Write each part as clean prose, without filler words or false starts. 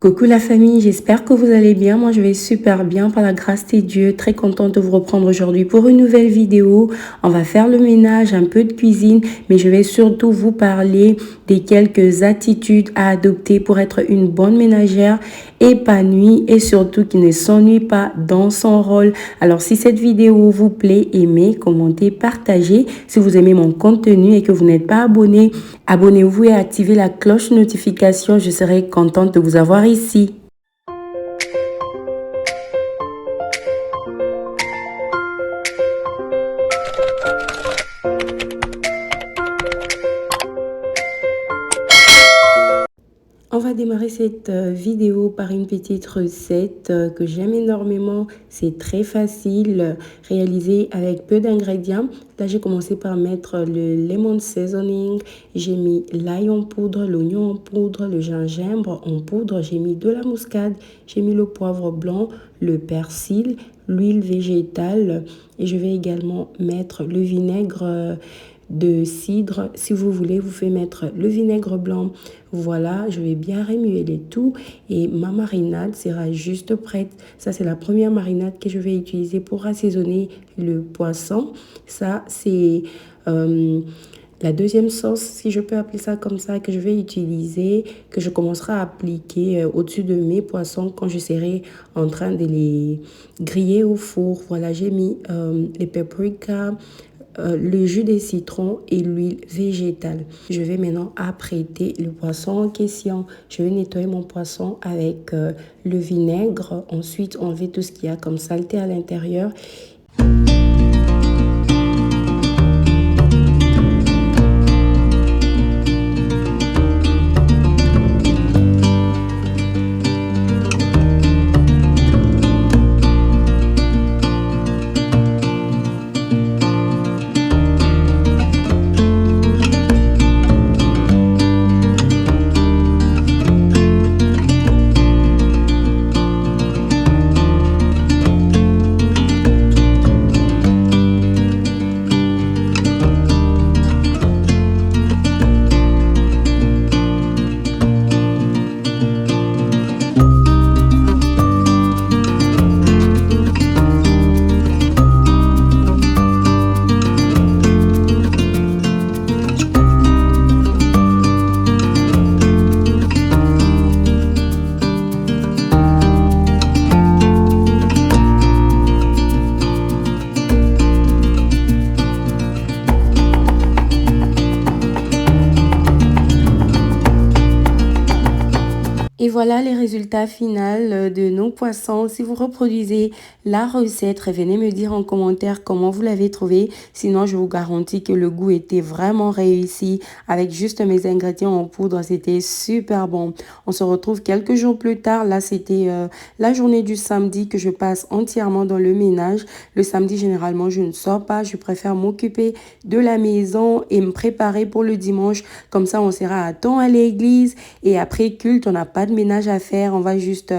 Coucou la famille, j'espère que vous allez bien. Moi, je vais super bien par la grâce de Dieu. Très contente de vous reprendre aujourd'hui pour une nouvelle vidéo. On va faire le ménage, un peu de cuisine, mais je vais surtout vous parler des quelques attitudes à adopter pour être une bonne ménagère épanouie et surtout qui ne s'ennuie pas dans son rôle. Alors, si cette vidéo vous plaît, aimez, commentez, partagez. Si vous aimez mon contenu et que vous n'êtes pas abonné, abonnez-vous et activez la cloche notification. Je serai contente de vous avoir ici. On va démarrer cette vidéo par une petite recette que j'aime énormément. C'est très facile, réalisé avec peu d'ingrédients. Là, j'ai commencé par mettre le lemon seasoning. J'ai mis l'ail en poudre, l'oignon en poudre, le gingembre en poudre. J'ai mis de la muscade, j'ai mis le poivre blanc, le persil, l'huile végétale. Et je vais également mettre le vinaigre de cidre. Si vous voulez, vous pouvez mettre le vinaigre blanc. Voilà, je vais bien remuer le tout et ma marinade sera juste prête. Ça, c'est la première marinade que je vais utiliser pour assaisonner le poisson. Ça, c'est la deuxième sauce, si je peux appeler ça comme ça, que je vais utiliser, que je commencerai à appliquer au-dessus de mes poissons quand je serai en train de les griller au four. Voilà, j'ai mis les paprikas, le jus de citron et l'huile végétale. Je vais maintenant apprêter le poisson en question. Je vais nettoyer mon poisson avec le vinaigre. Ensuite, enlever tout ce qu'il y a comme saleté à l'intérieur. Et voilà les résultats finaux de nos poissons. Si vous reproduisez la recette, revenez me dire en commentaire comment vous l'avez trouvé. Sinon, je vous garantis que le goût était vraiment réussi. Avec juste mes ingrédients en poudre, c'était super bon. On se retrouve quelques jours plus tard. Là, c'était la journée du samedi que je passe entièrement dans le ménage. Le samedi, généralement, je ne sors pas. Je préfère m'occuper de la maison et me préparer pour le dimanche. Comme ça, on sera à temps à l'église. Et après culte, on n'a pas de ménage à faire, on va juste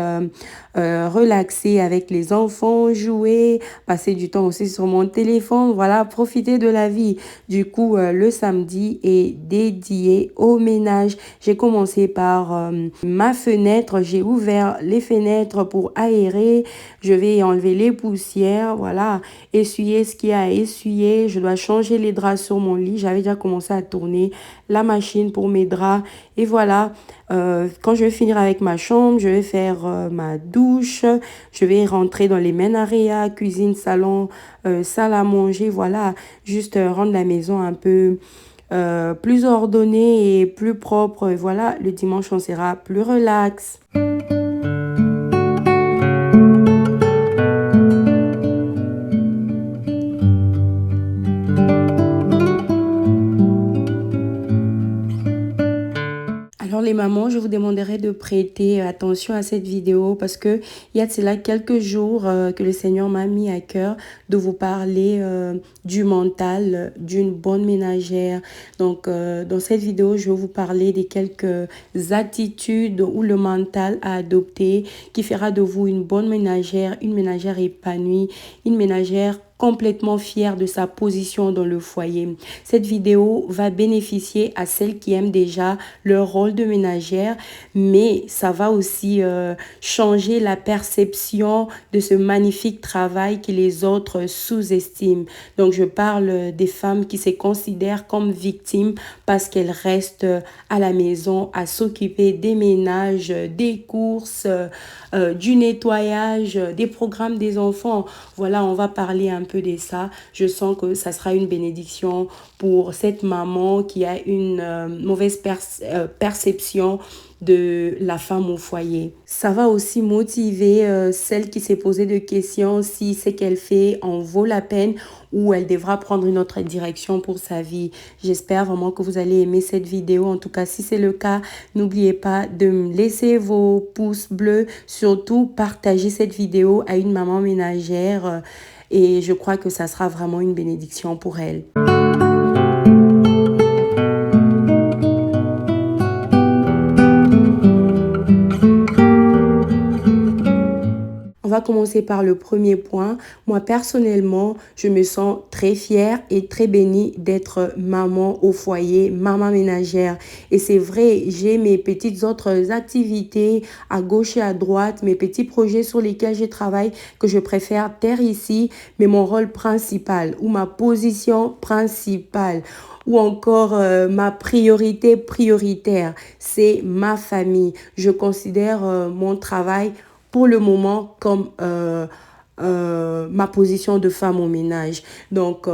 relaxer avec les enfants, jouer, passer du temps aussi sur mon téléphone, voilà, profiter de la vie. Du coup, le samedi est dédié au ménage. J'ai commencé par ma fenêtre, j'ai ouvert les fenêtres pour aérer, je vais enlever les poussières, voilà, essuyer ce qu'il y a à essuyer, je dois changer les draps sur mon lit, j'avais déjà commencé à tourner la machine pour mes draps et voilà. Quand je vais finir avec ma chambre, je vais faire ma douche, je vais rentrer dans les main area, cuisine, salon, salle à manger, voilà, juste rendre la maison un peu plus ordonnée et plus propre. Et voilà, le dimanche, on sera plus relax. Alors les mamans, je vous demanderai de prêter attention à cette vidéo parce que il y a de cela quelques jours que le Seigneur m'a mis à cœur de vous parler du mental d'une bonne ménagère. Donc dans cette vidéo, je vais vous parler des quelques attitudes ou le mental à adopter qui fera de vous une bonne ménagère épanouie, une ménagère complètement fière de sa position dans le foyer. Cette vidéo va bénéficier à celles qui aiment déjà leur rôle de ménagère, mais ça va aussi changer la perception de ce magnifique travail que les autres sous-estiment. Donc, je parle des femmes qui se considèrent comme victimes parce qu'elles restent à la maison à s'occuper des ménages, des courses, du nettoyage, des programmes des enfants. Voilà, on va parler un peu de ça. Je sens que ça sera une bénédiction pour cette maman qui a une mauvaise perception de la femme au foyer. Ça va aussi motiver celle qui s'est posé de questions si ce qu'elle fait en vaut la peine ou elle devra prendre une autre direction pour sa vie. J'espère vraiment que vous allez aimer cette vidéo. En tout cas, si c'est le cas, n'oubliez pas de me laisser vos pouces bleus. Surtout, partagez cette vidéo à une maman ménagère et je crois que ça sera vraiment une bénédiction pour elle. On va commencer par le premier point. Moi, personnellement, je me sens très fière et très bénie d'être maman au foyer, maman ménagère. Et c'est vrai, j'ai mes petites autres activités à gauche et à droite, mes petits projets sur lesquels je travaille que je préfère taire ici. Mais mon rôle principal ou ma position principale ou encore ma priorité prioritaire, c'est ma famille. Je considère mon travail pour le moment comme ma position de femme au ménage. Donc,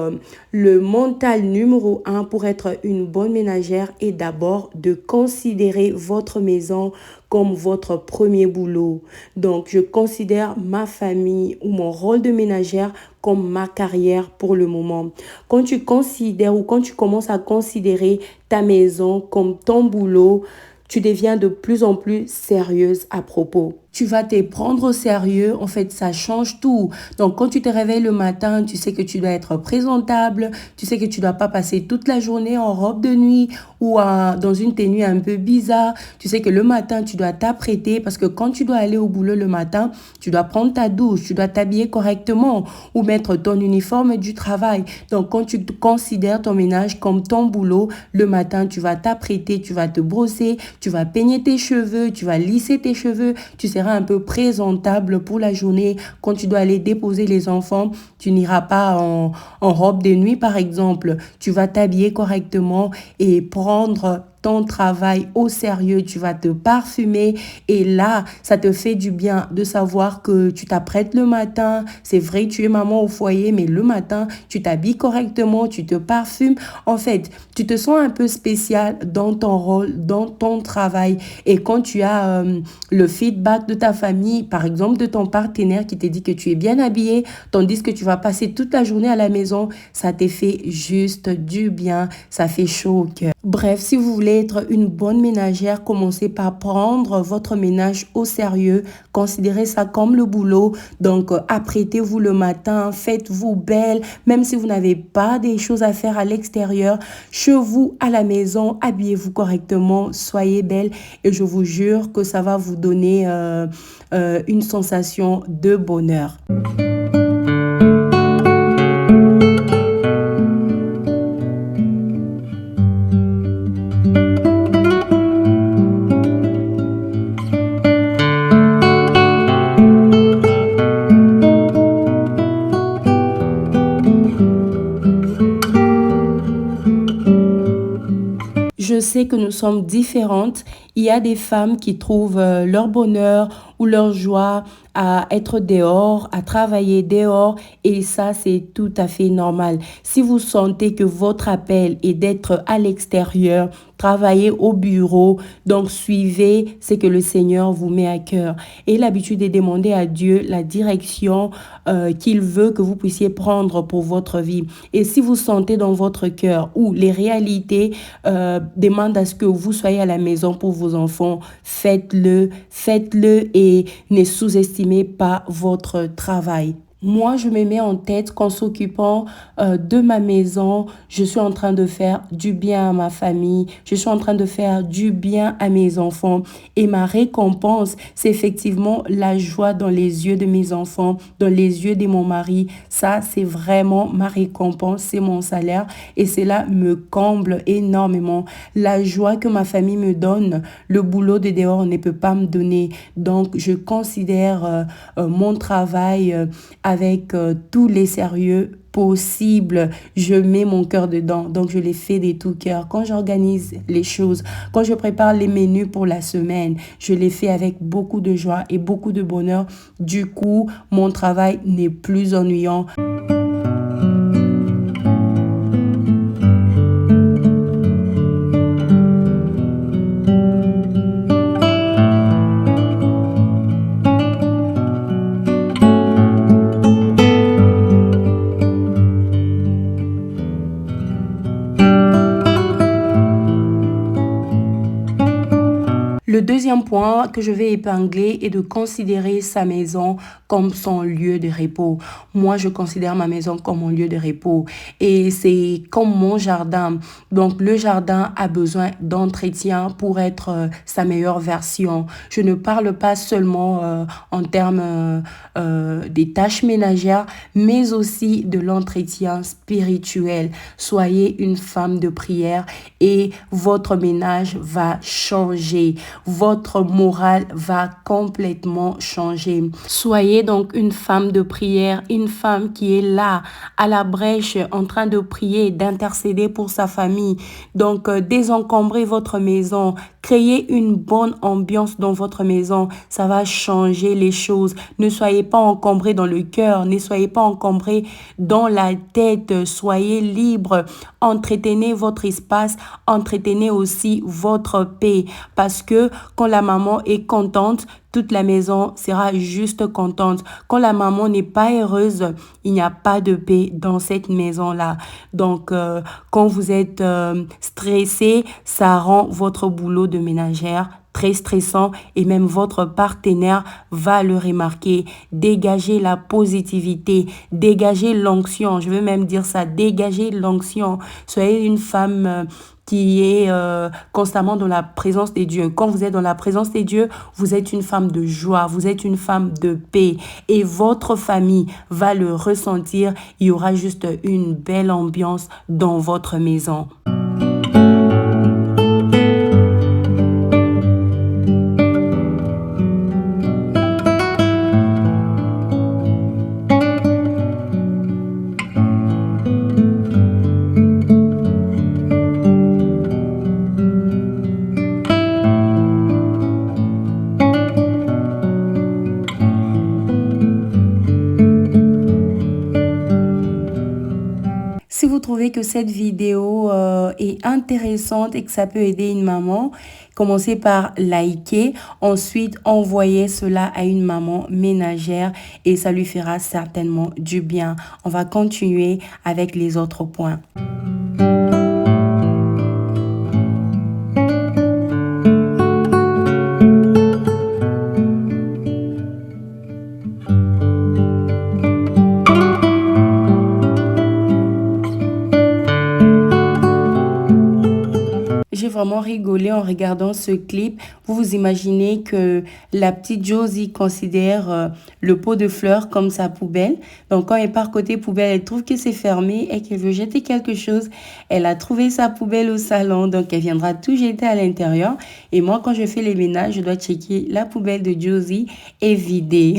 le mental numéro 1 pour être une bonne ménagère est d'abord de considérer votre maison comme votre premier boulot. Donc, je considère ma famille ou mon rôle de ménagère comme ma carrière pour le moment. Quand tu considères ou quand tu commences à considérer ta maison comme ton boulot, tu deviens de plus en plus sérieuse à propos. Tu vas te prendre au sérieux, en fait, ça change tout. Donc, quand tu te réveilles le matin, tu sais que tu dois être présentable, tu sais que tu dois pas passer toute la journée en robe de nuit ou dans une tenue un peu bizarre. Tu sais que le matin, tu dois t'apprêter parce que quand tu dois aller au boulot le matin, tu dois prendre ta douche, tu dois t'habiller correctement ou mettre ton uniforme du travail. Donc, quand tu considères ton ménage comme ton boulot, le matin, tu vas t'apprêter, tu vas te brosser, tu vas peigner tes cheveux, tu vas lisser tes cheveux, tu seras un peu présentable pour la journée. Quand tu dois aller déposer les enfants, tu n'iras pas en robe de nuit, par exemple. Tu vas t'habiller correctement et prendre ton travail au sérieux, tu vas te parfumer et là, ça te fait du bien de savoir que tu t'apprêtes le matin. C'est vrai, tu es maman au foyer, mais le matin, tu t'habilles correctement, tu te parfumes. En fait, tu te sens un peu spécial dans ton rôle, dans ton travail. Et quand tu as le feedback de ta famille, par exemple de ton partenaire qui te dit que tu es bien habillé, tandis que tu vas passer toute la journée à la maison, ça te fait juste du bien, ça fait chaud au cœur. Bref, si vous voulez être une bonne ménagère, commencez par prendre votre ménage au sérieux. Considérez ça comme le boulot. Donc, apprêtez-vous le matin, faites-vous belle. Même si vous n'avez pas des choses à faire à l'extérieur, chez vous, à la maison, habillez-vous correctement, soyez belle. Et je vous jure que ça va vous donner une sensation de bonheur. Je sais que nous sommes différentes. Il y a des femmes qui trouvent leur bonheur ou leur joie à être dehors, à travailler dehors et ça, c'est tout à fait normal. Si vous sentez que votre appel est d'être à l'extérieur, travailler au bureau, donc suivez ce que le Seigneur vous met à cœur. Et l'habitude est de demander à Dieu la direction qu'il veut que vous puissiez prendre pour votre vie. Et si vous sentez dans votre cœur ou les réalités demandent à ce que vous soyez à la maison pour vos enfants, faites-le et ne sous-estimez pas votre travail. Moi, je me mets en tête qu'en s'occupant de ma maison, je suis en train de faire du bien à ma famille, je suis en train de faire du bien à mes enfants. Et ma récompense, c'est effectivement la joie dans les yeux de mes enfants, dans les yeux de mon mari. Ça, c'est vraiment ma récompense, c'est mon salaire. Et cela me comble énormément. La joie que ma famille me donne, le boulot de dehors ne peut pas me donner. Donc, je considère mon travail avec tous les sérieux possibles. Je mets mon cœur dedans, donc je les fais de tout cœur. Quand j'organise les choses, quand je prépare les menus pour la semaine, je les fais avec beaucoup de joie et beaucoup de bonheur. Du coup, mon travail n'est plus ennuyant. Le deuxième point que je vais épingler est de considérer sa maison comme son lieu de repos. Moi, je considère ma maison comme mon lieu de repos et c'est comme mon jardin. Donc, le jardin a besoin d'entretien pour être sa meilleure version. Je ne parle pas seulement en termes des tâches ménagères, mais aussi de l'entretien spirituel. Soyez une femme de prière et votre ménage va changer. Votre morale va complètement changer. Soyez donc une femme de prière, une femme qui est là, à la brèche, en train de prier, d'intercéder pour sa famille. Donc, désencombrez votre maison, créez une bonne ambiance dans votre maison. Ça va changer les choses. Ne soyez pas encombrés dans le cœur, ne soyez pas encombrés dans la tête. Soyez libre. Entretenez votre espace, entretenez aussi votre paix. Parce que quand la maman est contente, toute la maison sera juste contente. Quand la maman n'est pas heureuse, il n'y a pas de paix dans cette maison-là. Donc, quand vous êtes stressé, ça rend votre boulot de ménagère très stressant et même votre partenaire va le remarquer. Dégagez la positivité, dégagez l'onction. Je veux même dire ça, dégagez l'onction. Soyez une femme qui est constamment dans la présence des dieux. Quand vous êtes dans la présence des dieux, vous êtes une femme de joie, vous êtes une femme de paix et votre famille va le ressentir. Il y aura juste une belle ambiance dans votre maison. Si vous trouvez que cette vidéo est intéressante et que ça peut aider une maman, commencez par liker. Ensuite, envoyez cela à une maman ménagère et ça lui fera certainement du bien. On va continuer avec les autres points. J'ai vraiment rigolé en regardant ce clip. Vous vous imaginez que la petite Josie considère le pot de fleurs comme sa poubelle. Donc, quand elle part côté poubelle, elle trouve que c'est fermé et qu'elle veut jeter quelque chose. Elle a trouvé sa poubelle au salon, donc elle viendra tout jeter à l'intérieur. Et moi, quand je fais les ménages, je dois checker la poubelle de Josie et vider.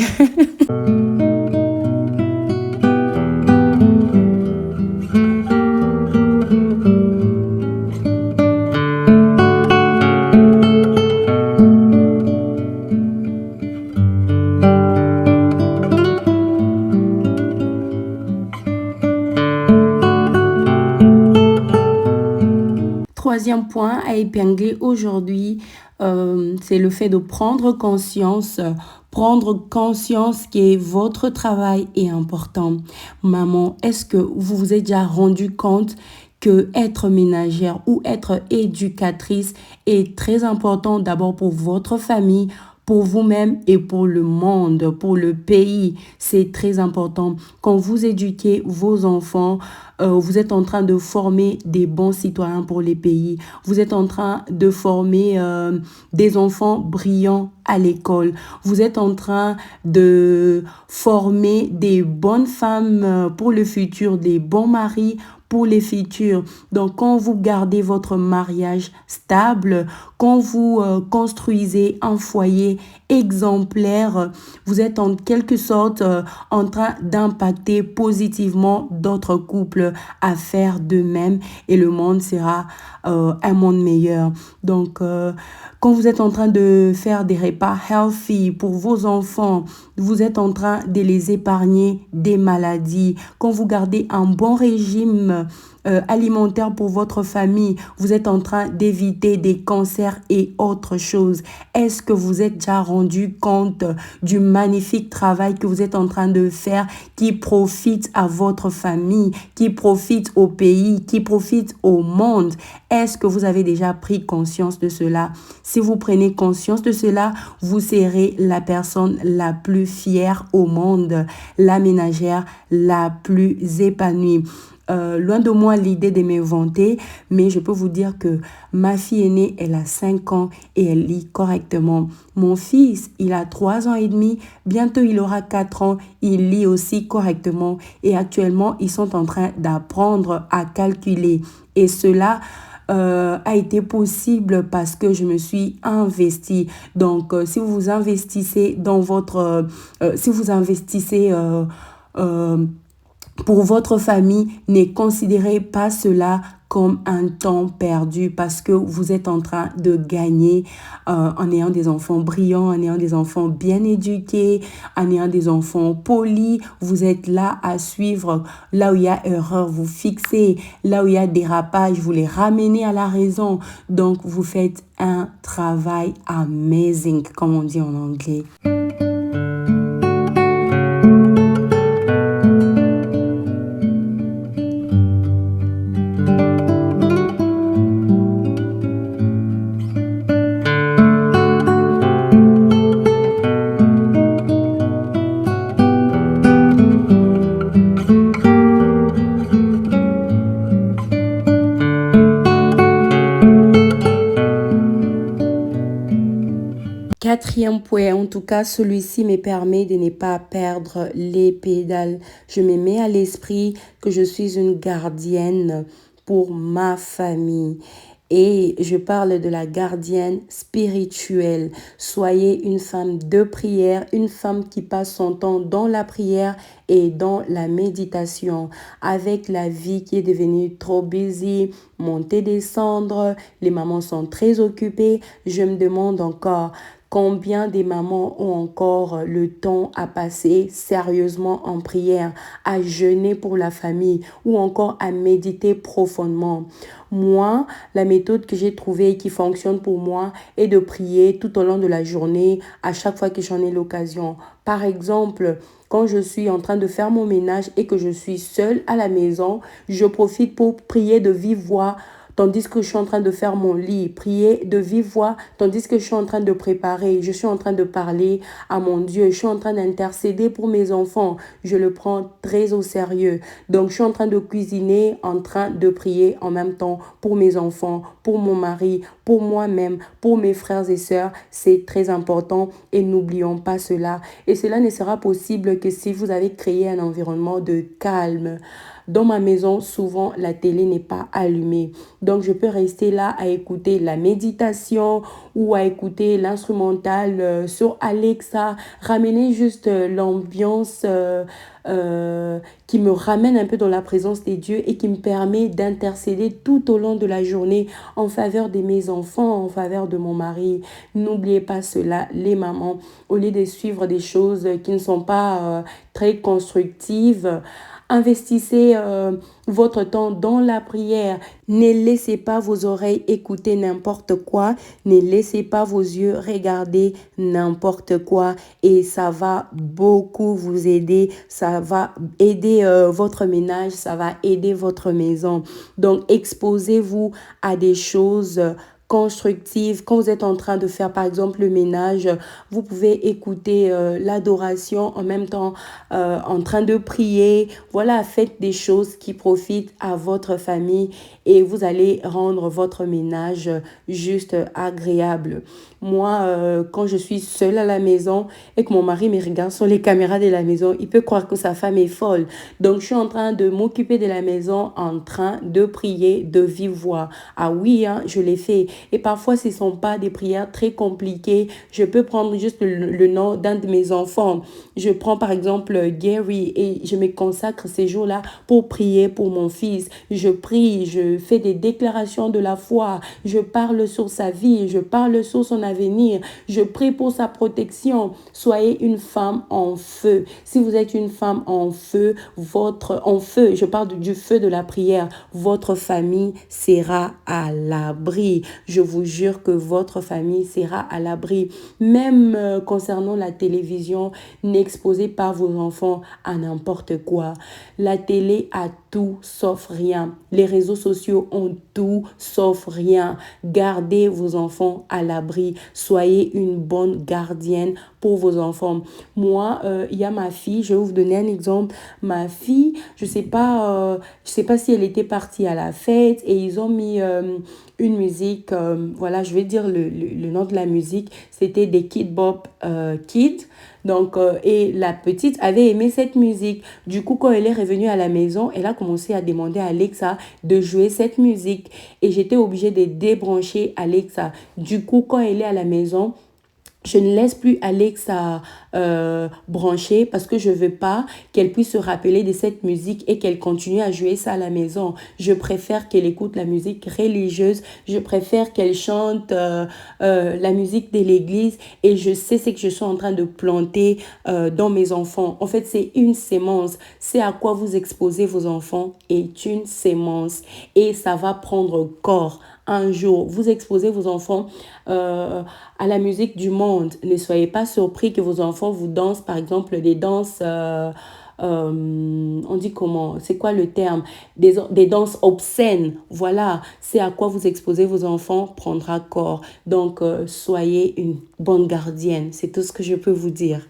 Troisième point à épingler aujourd'hui, c'est le fait de prendre conscience que votre travail est important. Maman, est-ce que vous vous êtes déjà rendu compte que être ménagère ou être éducatrice est très important d'abord pour votre famille, pour vous-même et pour le monde, pour le pays. C'est très important. Quand vous éduquez vos enfants, vous êtes en train de former des bons citoyens pour les pays. Vous êtes en train de former des enfants brillants à l'école. Vous êtes en train de former des bonnes femmes pour le futur, des bons maris pour les futurs. Donc, quand vous gardez votre mariage stable, quand vous construisez un foyer exemplaire, vous êtes en quelque sorte en train d'impacter positivement d'autres couples à faire de même et le monde sera un monde meilleur. Donc, quand vous êtes en train de faire des repas healthy pour vos enfants, vous êtes en train de les épargner des maladies. Quand vous gardez un bon régime alimentaire pour votre famille, vous êtes en train d'éviter des cancers et autres choses. Est-ce que vous êtes déjà rendu compte du magnifique travail que vous êtes en train de faire qui profite à votre famille, qui profite au pays, qui profite au monde? Est-ce que vous avez déjà pris conscience de cela? Si vous prenez conscience de cela, vous serez la personne la plus fière au monde, la ménagère la plus épanouie. Loin de moi l'idée de me vanter, mais je peux vous dire que ma fille aînée, elle a 5 ans et elle lit correctement. Mon fils, il a 3 ans et demi, bientôt il aura 4 ans, il lit aussi correctement et actuellement, ils sont en train d'apprendre à calculer. Et cela a été possible parce que je me suis investie. Donc, si vous vous investissez dans votre... si vous investissez... pour votre famille, ne considérez pas cela comme un temps perdu parce que vous êtes en train de gagner en ayant des enfants brillants, en ayant des enfants bien éduqués, en ayant des enfants polis. Vous êtes là à suivre. Là où il y a erreur, vous fixez. Là où il y a dérapage, vous les ramenez à la raison. Donc, vous faites un travail amazing, comme on dit en anglais. Quatrième point, en tout cas, celui-ci me permet de ne pas perdre les pédales. Je me mets à l'esprit que je suis une gardienne pour ma famille. Et je parle de la gardienne spirituelle. Soyez une femme de prière, une femme qui passe son temps dans la prière et dans la méditation. Avec la vie qui est devenue trop busy, monter, descendre, les mamans sont très occupées. Je me demande encore combien des mamans ont encore le temps à passer sérieusement en prière, à jeûner pour la famille ou encore à méditer profondément. Moi, la méthode que j'ai trouvée et qui fonctionne pour moi est de prier tout au long de la journée, à chaque fois que j'en ai l'occasion. Par exemple, quand je suis en train de faire mon ménage et que je suis seule à la maison, je profite pour prier de vive voix tandis que je suis en train de faire mon lit, prier de vive voix, tandis que je suis en train de préparer, je suis en train de parler à mon Dieu, je suis en train d'intercéder pour mes enfants. Je le prends très au sérieux. Donc, je suis en train de cuisiner, en train de prier en même temps pour mes enfants, pour mon mari, pour moi-même, pour mes frères et sœurs. C'est très important et n'oublions pas cela. Et cela ne sera possible que si vous avez créé un environnement de calme. Dans ma maison, souvent, la télé n'est pas allumée. Donc, je peux rester là à écouter la méditation ou à écouter l'instrumental sur Alexa. Ramener juste l'ambiance qui me ramène un peu dans la présence des dieux et qui me permet d'intercéder tout au long de la journée en faveur de mes enfants, en faveur de mon mari. N'oubliez pas cela, les mamans. Au lieu de suivre des choses qui ne sont pas très constructives, investissez votre temps dans la prière. Ne laissez pas vos oreilles écouter n'importe quoi. Ne laissez pas vos yeux regarder n'importe quoi. Et ça va beaucoup vous aider. Ça va aider votre ménage. Ça va aider votre maison. Donc, exposez-vous à des choses constructive. Quand vous êtes en train de faire, par exemple, le ménage, vous pouvez écouter l'adoration en même temps en train de prier. Voilà, faites des choses qui profitent à votre famille et vous allez rendre votre ménage juste agréable. Moi, quand je suis seule à la maison et que mon mari me regarde sur les caméras de la maison, il peut croire que sa femme est folle. Donc, je suis en train de m'occuper de la maison, en train de prier de vive voix. Ah oui, hein, je l'ai fait. Et parfois, ce ne sont pas des prières très compliquées. Je peux prendre juste le nom d'un de mes enfants. Je prends par exemple Gary et je me consacre ces jours-là pour prier pour mon fils. Je prie, je fais des déclarations de la foi. Je parle sur sa vie, je parle sur son avenir. Je prie pour sa protection. Soyez une femme en feu. Si vous êtes une femme en feu, je parle du feu de la prière, votre famille sera à l'abri. Je vous jure que votre famille sera à l'abri. Même concernant la télévision, n'exposez pas vos enfants à n'importe quoi. La télé a tout sauf rien. Les réseaux sociaux ont tout sauf rien. Gardez vos enfants à l'abri. Soyez une bonne gardienne pour vos enfants. Moi, il y a ma fille, je vais vous donner un exemple. Ma fille, je sais pas si elle était partie à la fête et ils ont mis une musique, voilà, je vais dire le nom de la musique, c'était des Kid Bop Kids. Donc, et la petite avait aimé cette musique. Du coup, quand elle est revenue à la maison, elle a commencé à demander à Alexa de jouer cette musique. Et j'étais obligée de débrancher Alexa. Du coup, quand elle est à la maison, je ne laisse plus Alexa brancher parce que je ne veux pas qu'elle puisse se rappeler de cette musique et qu'elle continue à jouer ça à la maison. Je préfère qu'elle écoute la musique religieuse. Je préfère qu'elle chante la musique de l'église et je sais ce que je suis en train de planter dans mes enfants. En fait, c'est une sémence. C'est à quoi vous exposez vos enfants est une sémence et ça va prendre corps. Un jour, vous exposez vos enfants à la musique du monde. Ne soyez pas surpris que vos enfants vous dansent, par exemple, des danses, on dit comment, c'est quoi le terme? Des danses obscènes. Voilà, c'est à quoi vous exposez vos enfants prendra corps. Donc, soyez une bonne gardienne. C'est tout ce que je peux vous dire.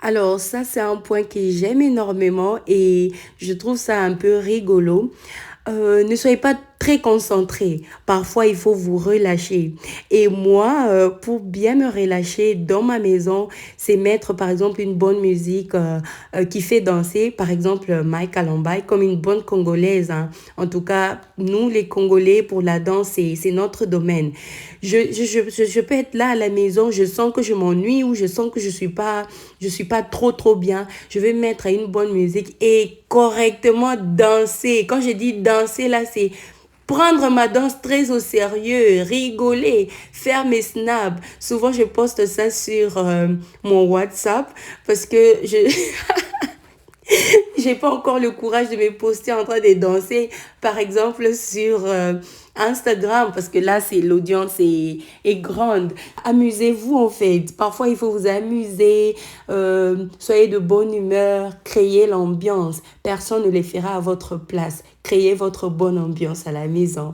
Alors ça, c'est un point que j'aime énormément et je trouve ça un peu rigolo. Ne soyez pas très concentré. Parfois, il faut vous relâcher. Et moi, pour bien me relâcher dans ma maison, c'est mettre, par exemple, une bonne musique qui fait danser. Par exemple, Mike Alombai, comme une bonne Congolaise, hein. En tout cas, nous, les Congolais, pour la danse, c'est notre domaine. Je peux être là à la maison, je sens que je m'ennuie ou je sens que je suis pas trop bien. Je vais mettre une bonne musique et correctement danser. Quand je dis danser, là, c'est prendre ma danse très au sérieux, rigoler, faire mes snaps. Souvent, je poste ça sur mon WhatsApp parce que j'ai pas encore le courage de me poster en train de danser, par exemple, sur Instagram, parce que là, l'audience est grande. Amusez-vous, en fait. Parfois, il faut vous amuser, soyez de bonne humeur, créez l'ambiance. Personne ne les fera à votre place. Créez votre bonne ambiance à la maison.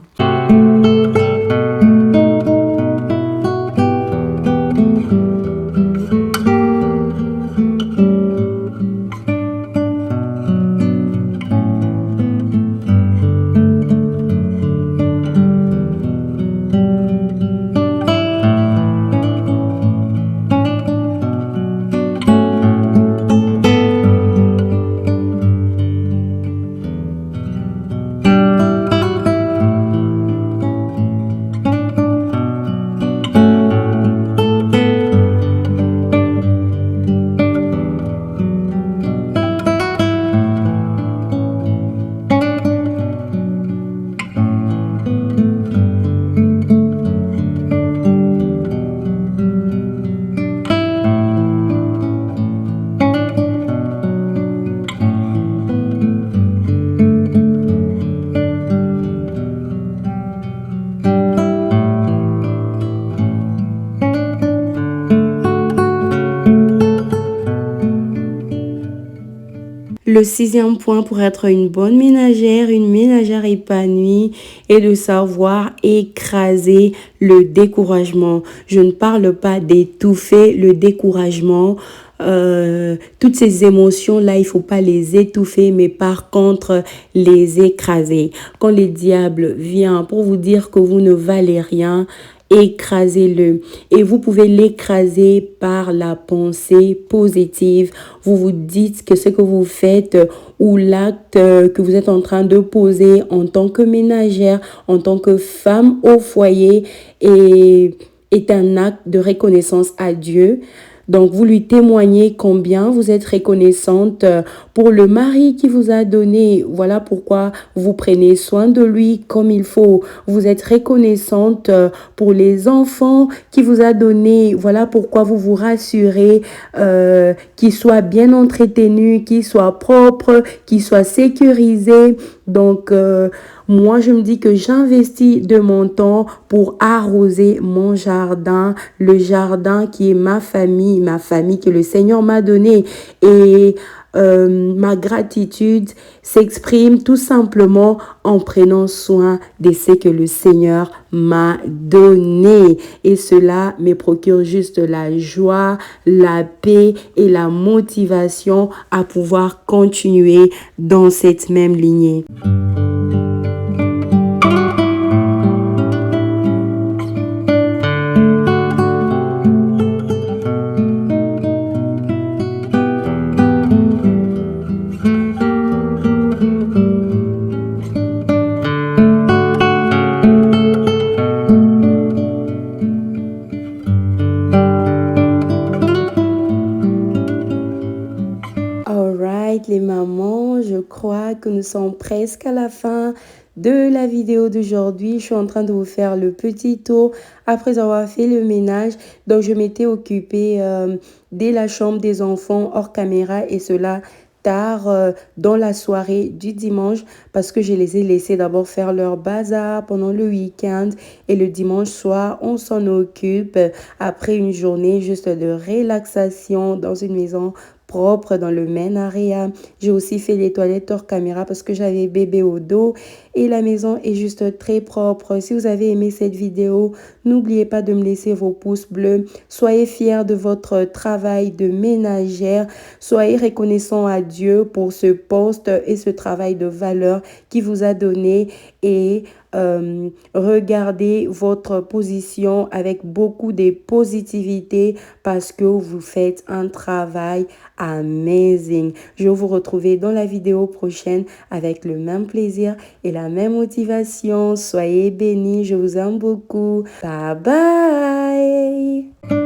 Le sixième point pour être une bonne ménagère, une ménagère épanouie, est de savoir écraser le découragement. Je ne parle pas d'étouffer le découragement. Toutes ces émotions-là, il faut pas les étouffer, mais par contre, les écraser. Quand le diable vient pour vous dire que vous ne valez rien, écrasez-le. Et vous pouvez l'écraser par la pensée positive. Vous vous dites que ce que vous faites ou l'acte que vous êtes en train de poser en tant que ménagère, en tant que femme au foyer est un acte de reconnaissance à Dieu. Donc, vous lui témoignez combien vous êtes reconnaissante pour le mari qui vous a donné. Voilà pourquoi vous prenez soin de lui comme il faut. Vous êtes reconnaissante pour les enfants qui vous a donné. Voilà pourquoi vous vous rassurez qu'ils soient bien entretenus, qu'ils soient propres, qu'ils soient sécurisés. Donc, moi, je me dis que j'investis de mon temps pour arroser mon jardin, le jardin qui est ma famille que le Seigneur m'a donnée. Et ma gratitude s'exprime tout simplement en prenant soin de ce que le Seigneur m'a donné. Et cela me procure juste la joie, la paix et la motivation à pouvoir continuer dans cette même lignée. Alright, les mamans, je crois que nous sommes presque à la fin de la vidéo d'aujourd'hui. Je suis en train de vous faire le petit tour après avoir fait le ménage. Donc, je m'étais occupée de la chambre des enfants hors caméra et cela tard dans la soirée du dimanche parce que je les ai laissés d'abord faire leur bazar pendant le week-end et le dimanche soir, on s'en occupe après une journée juste de relaxation dans une maison propre dans le main area. J'ai aussi fait les toilettes hors caméra parce que j'avais bébé au dos et la maison est juste très propre. Si vous avez aimé cette vidéo, n'oubliez pas de me laisser vos pouces bleus. Soyez fiers de votre travail de ménagère. Soyez reconnaissant à Dieu pour ce poste et ce travail de valeur qu'il vous a donné et regardez votre position avec beaucoup de positivité parce que vous faites un travail amazing. Je vais vous retrouver dans la vidéo prochaine avec le même plaisir et la même motivation. Soyez bénis, je vous aime beaucoup. Bye bye.